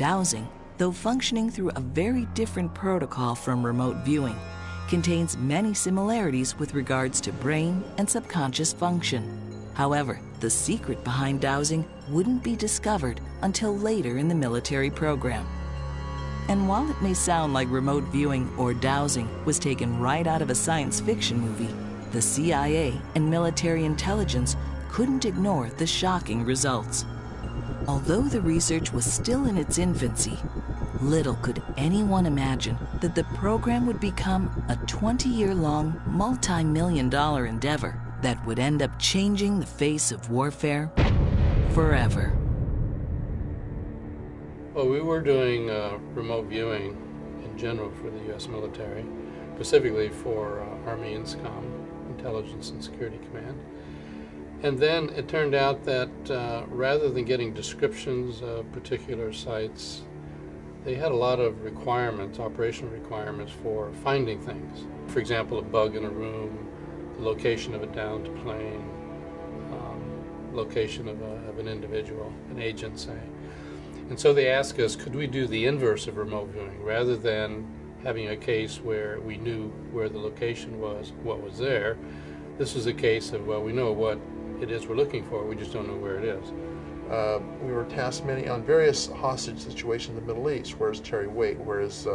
dowsing, though functioning through a very different protocol from remote viewing, contains many similarities with regards to brain and subconscious function. However, the secret behind dowsing wouldn't be discovered until later in the military program. And while it may sound like remote viewing or dowsing was taken right out of a science fiction movie, the CIA and military intelligence couldn't ignore the shocking results. Although the research was still in its infancy, little could anyone imagine that the program would become a 20-year-long, multi-million-dollar endeavor that would end up changing the face of warfare forever. Well, we were doing remote viewing in general for the U.S. military, specifically for Army INSCOM, Intelligence and Security Command. And then it turned out that rather than getting descriptions of particular sites, they had a lot of requirements, operational requirements for finding things. For example, a bug in a room, the location of a downed plane, location of an individual, an agent, say. And so they asked us, could we do the inverse of remote viewing? Rather than having a case where we knew where the location was, what was there, this was a case of, well, we know what it is we're looking for, we just don't know where it is. We were tasked on various hostage situations in the Middle East. Where's Terry Waite? Where's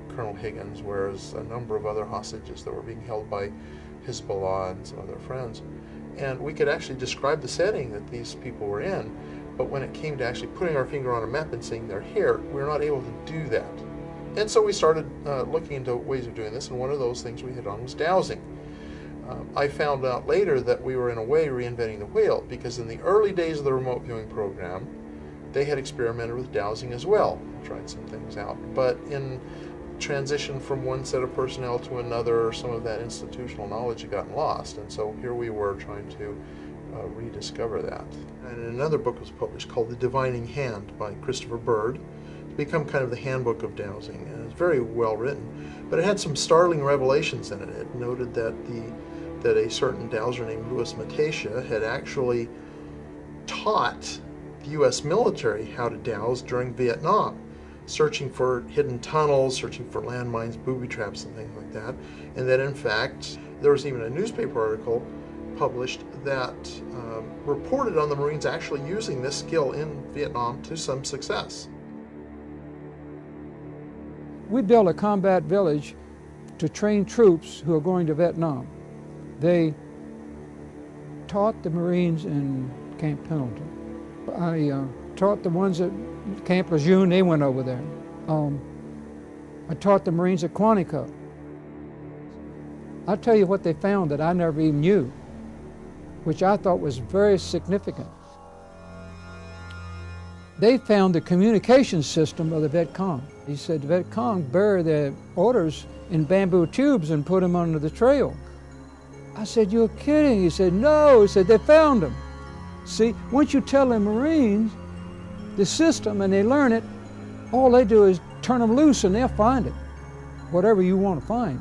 Colonel Higgins? Where's a number of other hostages that were being held by Hezbollah and some other friends? And we could actually describe the setting that these people were in, but when it came to actually putting our finger on a map and saying they're here, we were not able to do that. And so we started looking into ways of doing this, and one of those things we hit on was dowsing. I found out later that we were in a way reinventing the wheel, because in the early days of the remote viewing program, they had experimented with dowsing as well, tried some things out. But in transition from one set of personnel to another, some of that institutional knowledge had gotten lost, and so here we were trying to rediscover that. And another book was published called The Divining Hand by Christopher Bird. It's become kind of the handbook of dowsing, and it's very well written, but it had some startling revelations in it. It noted that a certain dowser named Louis Metacia had actually taught the U.S. military how to dowse during Vietnam, searching for hidden tunnels, searching for landmines, booby traps, and things like that. And that in fact, there was even a newspaper article published that reported on the Marines actually using this skill in Vietnam to some success. We built a combat village to train troops who are going to Vietnam. They taught the Marines in Camp Pendleton. I taught the ones at Camp Lejeune, they went over there. I taught the Marines at Quantico. I'll tell you what they found that I never even knew, which I thought was very significant. They found the communication system of the Viet Cong. He said the Viet Cong bury their orders in bamboo tubes and put them under the trail. I said, you're kidding. He said, no. He said, they found them. See, once you tell the Marines the system and they learn it, all they do is turn them loose and they'll find it, whatever you want to find.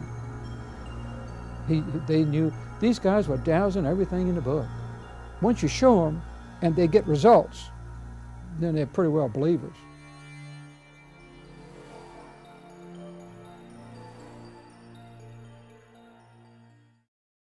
They knew these guys were dowsing everything in the book. Once you show them and they get results, then they're pretty well believers.